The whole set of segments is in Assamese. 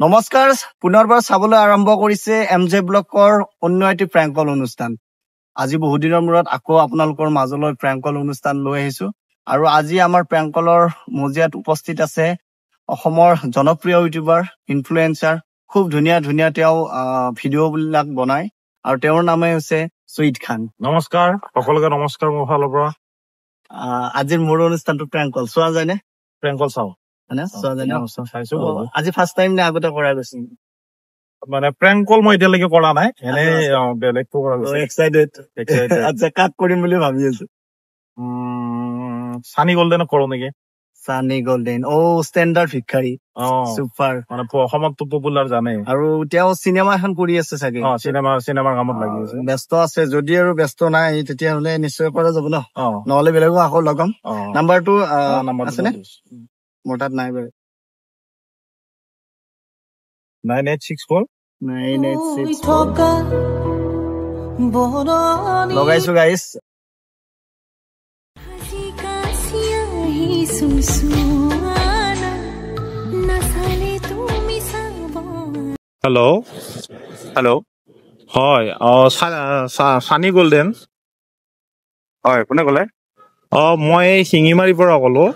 নমস্কাৰ পুনৰবাৰ চাবলৈ আৰম্ভ কৰিছে এমজে ব্লকৰ অন্য এটি প্ৰেংকল অনুষ্ঠান। আজি বহু দিনৰ মূৰত আকৌ আপোনালোকৰ মাজলৈ প্ৰেংকল অনুষ্ঠান লৈ আহিছো আৰু আজি আমাৰ প্ৰেংকলৰ মজিয়াত উপস্থিত আছে অসমৰ জনপ্ৰিয় ইউটিউবাৰ ইনফ্লুৱেঞ্চাৰ। খুব ধুনীয়া ধুনীয়া তেওঁ ভিডিঅ'বিলাক বনায় আৰু তেওঁৰ নামে হৈছে চুইট খান। নমস্কাৰ সকলোকে নমস্কাৰ মোৰ ফালৰ পৰা। আজিৰ মোৰ অনুষ্ঠানটো প্ৰেংকল চোৱা যায়নে? প্ৰেংকল চাওঁ আজি ফাৰ্ষ্ট টাইম নে আগতে কৰা গৈছে? মানে প্ৰেংকল মই এতিয়ালৈকে কৰা নাই, এনে বেলেগটো কৰা গৈছে। এক্সাইটেড আচ্ছা, কাক কৰিম বুলি ভাবি আছো? সানি গল্ডেনক কৰো নেকি? সানি গল্ডেন, ষ্টেণ্ডাৰ্ড ভিক্ষাৰী, চুপাৰ। মানে অসমতটো পপুলাৰ জানে, আৰু তেওঁ চিনেমা এখন কৰি আছে চাগে। চিনেমাৰ কামত লাগি আছে, ব্যস্ত আছে। যদি আৰু ব্যস্ত নাই তেতিয়াহলে নিশ্চয় কৰা যাব ন, নহলে বেলেগো আকৌ লগাম। নাম্বাৰটো আছেনে? মোৰ তাত নাই বাৰু। 9864 লগাইছো গাইছ। হেল্ল' হেল্ল', হয় সানি গল্ডেন হয়, কোনে ক'লে? মই শিঙিমাৰীৰ পৰা ক'লো।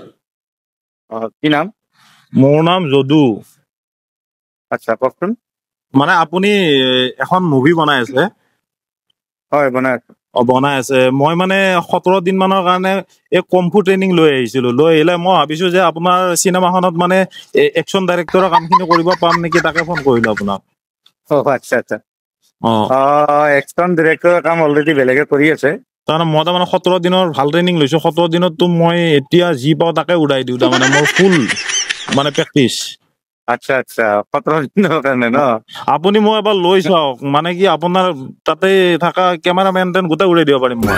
কি নাম? মোৰ নাম যদু। আচ্ছা, কওকচোন। মানে আপুনি এখন মুভি বনাই আছে? হয়, বনাই আছে। মই মানে 17 দিন মানৰ কাৰণে এই কমফু ট্ৰেইনিং লৈ আহিছিলো। লৈ আহিলে মই ভাবিছো যে আপোনাৰ চিনেমাখনত মানে একশ্যন ডাইৰেক্টৰৰ কামখিনি কৰিব পাম নেকি, তাকে ফোন কৰিলো আপোনাক। আচ্ছা, একশ্যন ডিৰেক্টৰৰ কাম অলৰেডি বেলেগে কৰি আছে। তাৰমানে মই তাৰমানে 17 দিনৰ ভাল ট্ৰেইনিং লৈছো। 17 দিনততো মই এতিয়া যি পাওঁ তাকে উৰাই দিওঁ, তাৰমানে মোৰ ফুল মানে প্ৰেক্টিচ। আচ্ছা 17 দিনৰ কাৰণে ন? আপুনি মই এবাৰ লৈ চাওক, মানে কি আপোনাৰ তাতে থকা কেমেৰামেন গোটেই উৰাই দিব পাৰিম মই।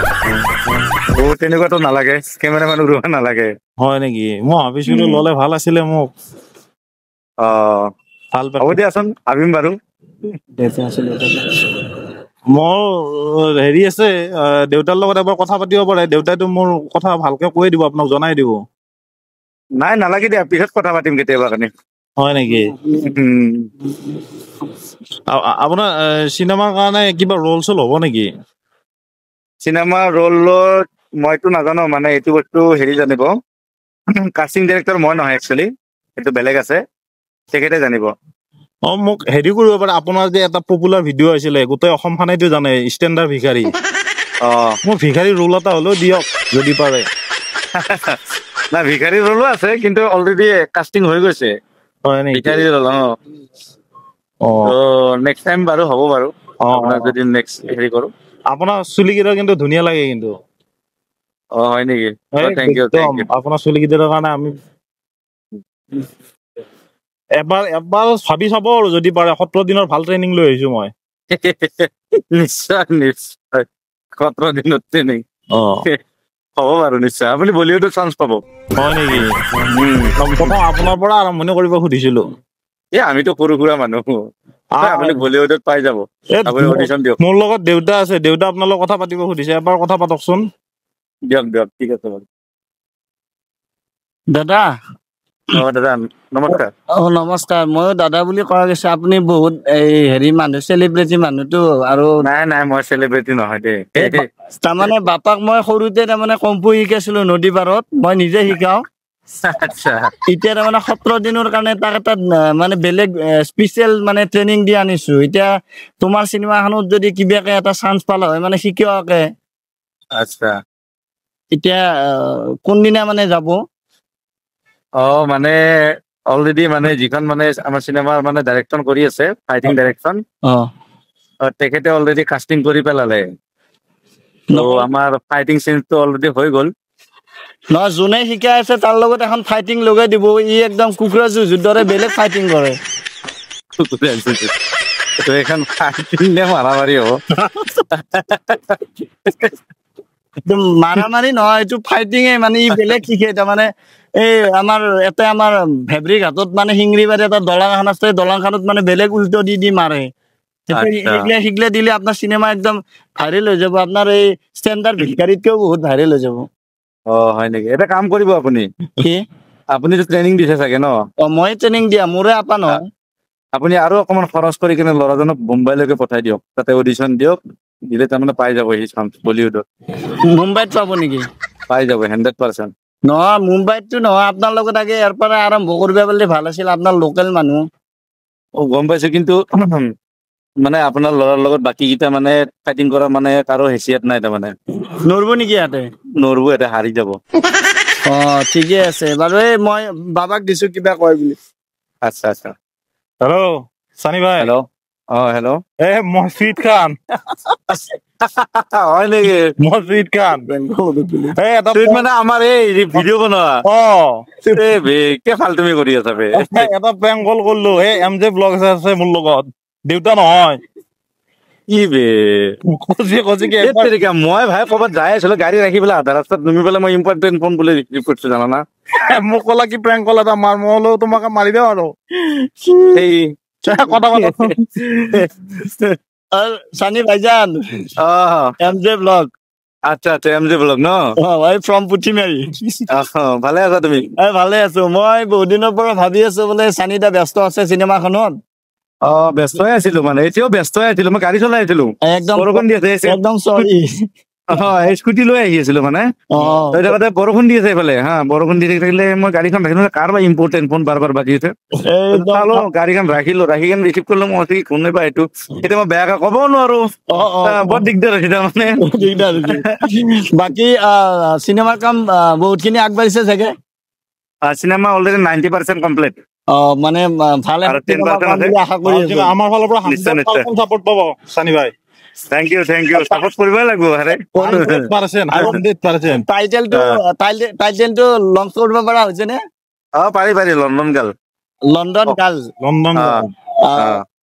তেনেকুৱাতো নালাগে, কেমেৰামেন উৰুৱা নালাগে। হয় নেকি? মই ভাবিছিলো ললে ভাল আছিলে মোক। ভাল হ'ব দিয়াচোন, ভাবিম বাৰু। মোৰ হেৰি আছে, দেউতাৰ লগত এবাৰ কথা পাতিব পাৰে। দেউতাইতো মোৰ কথা ভালকে কৈ দিব, আপোনাক জনাই দিব। নাই, নালাগে দিয়া, পিছত কথা পাতিম কেতিয়াবা কাৰণে। হয় নেকি? আপোনাৰ চিনেমাৰ কাৰণে কিবা ৰোল চোল হ'ব নেকি? চিনেমা ৰোলত মইতো নাজানো, মানে এইটো বস্তু হেৰি জানিব, কাষ্টিং ডিৰেক্টৰ মই নহয় একচুৱেলি, এইটো বেলেগ আছে, তেখেতে জানিব। মোক হেৰি কৰিব পাৰে, আপোনাৰ যে এটা পপুলাৰ ভিডিঅ' আছিলে, গোটেই অসমখনেইতো জানে, ষ্টেণ্ডাৰ্ড ভিখাৰী। মোৰ ভিখাৰী ৰোল এটা হ'লেও দিয়ক যদি পাৰে। না, ভিখাৰী ৰোলো আছে, কিন্তু অলৰেডি কাষ্টিং হৈ গৈছে। হয় নেকি? ভিখাৰী ৰোল নেক্সট টাইম বাৰু হ'ব বাৰু, আপোনাক যদি নেক্সট হেৰি কৰো। আপোনাৰ চুলিকেইটা কিন্তু ধুনীয়া লাগে কিন্তু। হয় নেকি? Thank you. আপোনাৰ চুলিকেইটাৰ কাৰণে আমি এবাৰ ভাবি চাব আৰু যদি পাৰে। 17 দিনৰ ভাল ট্ৰেইনিং লৈ আহিছো মই। নিশ্চয় 17 দিনত ট্ৰেইনিং হ'ব বাৰু, নিশ্চয় আপুনি বলিউডত চান্স পাব। হয় নেকি? আপোনাৰ পৰা আৰম্ভণি কৰিব সুধিছিলো। আমিতো সৰু সুৰা মানুহ, আপুনি বলিউডত পাই যাব। আপুনি অডিশ্যন দিয়ক। মোৰ লগত দেউতা আছে, দেউতা আপোনাৰ লগত কথা পাতিব সুধিছে, এবাৰ কথা পাতকচোন। দিয়ক, ঠিক আছে বাৰু। দাদা। দাদা নমস্কাৰ। নমস্কাৰ। ময়ো দাদা বুলি কোৱা গৈছে, আপুনি বহুত হেৰি মানুহ, চেলিব্ৰিটি মানুহতো। আৰু নাই, মই চেলিব্ৰিটি নহয় দেই। তাৰমানে বাপাক মই সৰুতে তাৰমানে কম্পু শিকাইছিলো নদী পাৰত, মই নিজে শিকাও। আচ্ছা, এতিয়া তাৰমানে 17 দিনৰ কাৰণে তাক এটা মানে বেলেগ স্পেচিয়েল মানে ট্ৰেইনিং দি আনিছো। এতিয়া তোমাৰ চিনেমাখনত যদি কিবাকে এটা চান্স পালা হয়, মানে শিকোৱাকে। আচ্ছা, এতিয়া কোনদিনা মানে যাব? মানে অলৰেডি মানে যিখন মানে আমাৰ চিনেমাৰ মানে ডাইৰেকশ্যন কৰি আছে, ফাইটিং ডাইৰেকশ্যন, তেখেতে অলৰেডি কাষ্টিং কৰি পেলালে। আমাৰ ফাইটিং চিনটো অলৰেডি হৈ গ'ল। নহয়, যোনে শিকাই আছে তাৰ লগত এখন ফাইটিং লগাই দিব। ই একদম কুকুৰা যুঁজৰ দৰে বেলেগ ফাইটিং কৰে। এইখন ফাইটিং নে মাৰামাৰি হ'ব? মাৰামাৰি নহয়, এইটো ফাইটিঙে। মানে ই বেলেগ শিকে। তাৰমানে এই আমাৰ ফেব্ৰিক হাতত মানে শিঙৰিবাৰী এটা দলং এখন আছে, দলংখনত মানে বেলেগ উল্টো দি মাৰে। শিকলে দিলে আপোনাৰ চিনেমা একদম ভাইৰেল হৈ যাব। আপোনাৰ এই ষ্টেণ্ডাৰ্ড ভিখাৰীতকেও বহুত ভাইৰেল হৈ যাব। হয় নেকি? এটা কাম কৰিব, আপুনি কি? আপুনিতো ট্ৰেইনিং দিছে চাগে ন? মই ট্ৰেইনিং দিয়া, মোৰে আপা নহয়। আপুনি আৰু অকমান খৰচ কৰি কিনে ল'ৰাজনক মুম্বাইলৈকে পঠাই দিয়ক, তাতে অডিশ্যন দিয়ক, দিলে তাৰমানে পাই যাব সি চান্স বলিউডত। মুম্বাইত পাব নেকি? পাই যাব 100%। নহয় মুম্বাইততো নহয়, আপোনাৰ লগত আগে ইয়াৰ পৰা আৰম্ভ কৰিব পাৰিলে ভাল আছিল, আপোনাৰ লোকেল মানুহ। গম পাইছো, কিন্তু মানে আপোনাৰ ল'ৰাৰ লগত বাকী কেইটা মানে ফাইটিং কৰা মানে কাৰো হেচিয়ত নাই তাৰমানে। নৰব নেকি ইয়াতে? নৰব, এটা হাৰি যাব। ঠিকে আছে বাৰু, এই মই বাবাক দিছো কিবা কয় বুলি। আচ্ছা আচ্ছা। হেল্ল' সানি ভাই। হেল্ল'। হেল্ল'। মই সুইট খান। হয় নেকি? মই সুইট খান। মানে আমাৰ এই ভিডিঅ' বনোৱা। কে ফাল্টুমি কৰি আছা বে? এটা প্ৰেংক কল কৰিলো, এই MJ ব্লগ আছে মোৰ লগত, দেউতা নহয়। কি বে? মই ভাই ক'ৰবাত যাই আছিলো, গাড়ী ৰাখি পেলাই আধা ৰাস্তাত নুমি পেলাই মই ইম্পৰ্টেণ্ট ফোন বুলি ৰিচিভ কৰিছো, জানা? মোক ক'লা কি প্ৰেংক কল এটা মাৰ, মই হ'লেও তোমাকে মাৰি দিওঁ আৰু কথা সানি ভাইজান, MJ ব্লগ। আচ্ছা আচ্ছা, MJ ব্লগ ন? ফ্ৰম পুঠিমাৰী। ভালে আছা তুমি? ভালে আছো। মই বহুত দিনৰ পৰা ভাবি আছো বোলে সানি দা ব্যস্ত আছে চিনেমাখনত। ব্যস্তই আছিলো, মানে এতিয়াও ব্যস্তই আছিলো, মই গাড়ী চলাই আছিলো। বৰষুণ দি আছে, একদম চৰি। স্কুটি লৈ আহি আছিলো মানে, বৰষুণ দি আছে এইফালে হা, বৰষুণ দি থাকিলে মই গাড়ীখন ৰাখিলো, কাৰোবাৰ ইম্পৰ্টেণ্ট ফোন বাৰ বাৰ বাজি আছে, গাড়ীখন ৰাখিলো, ৰাখি কেনে ৰিচিভ কৰিলো। মই কোনে বা এইটো, এতিয়া মই বেয়াকে ক'বও নোৱাৰো, বৰ দিগদাৰ হৈছে তাৰমানে। বাকী চিনেমাৰ কাম বহুত খিনি আগবাঢ়িছে চাগে? Cinema already 90% complete. মানে ভালে আৰু 10% আছে। আমাৰ ফালৰ পৰা সাপোৰ্ট পাব সানি ভাই। থেংক ইউ সাপোৰ্ট কৰিবই লাগিব। টাইটেলটো লঞ্চ কৰিব পৰা হৈছে নে? পাৰি লণ্ডন গাৰ্ল।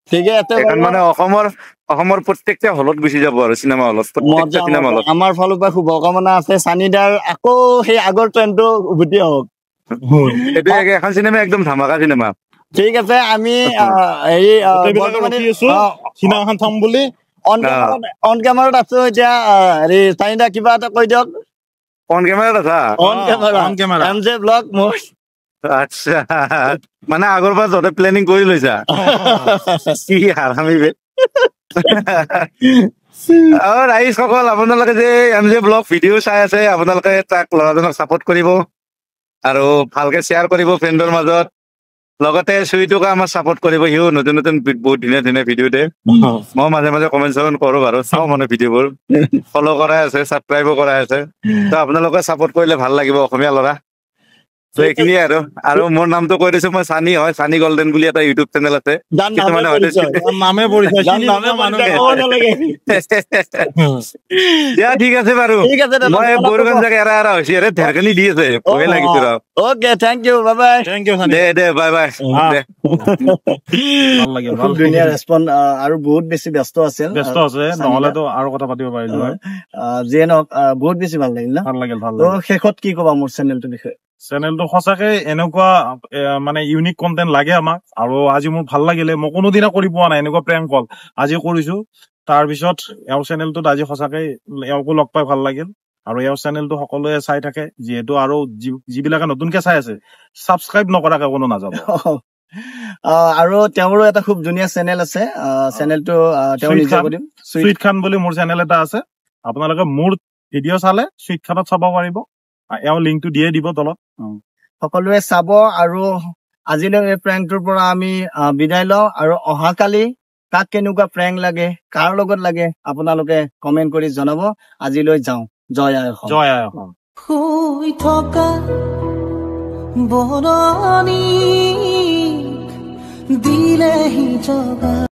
ঠিকে আছে, মানে অসমৰ প্ৰত্যেকটা হলত গুচি যাব আৰু চিনেমা হলত, প্ৰত্যেকটা চিনেমা হলত। আমাৰ ফালৰ পৰা শুভকামনা আছে, সানিদাৰ আকৌ সেই আগৰ ট্ৰেণ্ডটো উভতি আহক। এখন চিনেমা একদম ধামাকা চিনেমা। ঠিক আছে, আমি চিনেমাখন চাম বুলি অন কেমেৰাত আছো এতিয়া। সানিদা কিবা এটা কৈ দিয়ক। অন কেমেৰাত আছা? MJ ব্লগ মোৰ। আচ্ছা, মানে আগৰ পৰা তহঁতে প্লেনিং কৰি লৈছা? কি হাৰামি বে। ৰাইজসকল, আপোনালোকে যে MJ ব্লগ ভিডিঅ' চাই আছে, আপোনালোকে তাক ল'ৰাজনক চাপোৰ্ট কৰিব আৰু ভালকে শ্বেয়াৰ কৰিব ফ্ৰেণ্ডৰ মাজত। লগতে চুইটোকে আমাৰ চাপোৰ্ট কৰিব, সিও নতুন বহুত ধুনীয়া ভিডিঅ' দিয়ে। মই মাজে মাজে কমেণ্ট চমেণ্ট কৰো বাৰু, চাওঁ মানে ভিডিঅ'বোৰ, ফ'ল' কৰাই আছে, ছাবস্ক্ৰাইবো কৰাই আছে। ত আপোনালোকে চাপোৰ্ট কৰিলে ভাল লাগিব, অসমীয়া ল'ৰা। এইখিনিয়ে আৰু মোৰ নামটো কৈ দিছো, মই সানি হয়, সানি গল্ডেন বুলি এটা ইউটিউব চেনেল আছে। কিছুমানে হয়তো দিয়া, ঠিক আছে বাৰু। মই বৰষুণ জাগে এৰা হৈছে, ঢেৰকানি দি আছে, ভয়ে লাগিছে। Okay, thank you, bye bye. দে বাই বাই। খুব ধুনীয়া ৰেছপন্স, আৰু বহুত বেছি ব্যস্ত আছে, নহলেতো আৰু কথা পাতিব পাৰিলো। যিয়ে নহওক বহুত বেছি ভাল লাগিল। শেষত কি কবা মোৰ চেনেলটোৰ বিষয়ে? চেনেলটো সঁচাকে এনেকুৱা মানে ইউনিক কন্টেন্ট লাগে আমাক, আৰু আজি মোৰ ভাল লাগিলে। মই কোনোদিনা কৰি পোৱা নাই এনেকুৱা প্ৰেংক কল, আজি কৰিছো। তাৰপিছত এওঁৰ চেনেলটোত আজি সঁচাকে এওঁকো লগ পাই ভাল লাগিল, আৰু এওঁৰ চেনেলটো সকলোৱে চাই থাকে, যিহেতু আৰু যিবিলাকে নতুনকে চাই আছে, ছাবস্ক্ৰাইব নকৰাকে কোনো নাযাব। আৰু তেওঁৰো এটা খুব ধুনীয়া চেনেল আছে, চেনেলটো সুইট খান বুলি মোৰ চেনেল এটা আছে। আপোনালোকে মোৰ ভিডিঅ' চালে সুইট খানত চাব পাৰিব, এওঁ লিংকটো দিয়ে দিব তলত, সকলোৱে চাব। আৰু আজিলৈ এই প্ৰেংকটোৰ পৰা আমি বিদায় লওঁ, আৰু অহাকালি কাক কেনেকুৱা প্ৰেংক লাগে, কাৰ লগত লাগে, আপোনালোকে কমেন্ট কৰি জনাব। আজিলৈ যাওঁ, জয় আই অসম। জয় আই অসম। শুই থকা বৰণি দিলেহি জগা।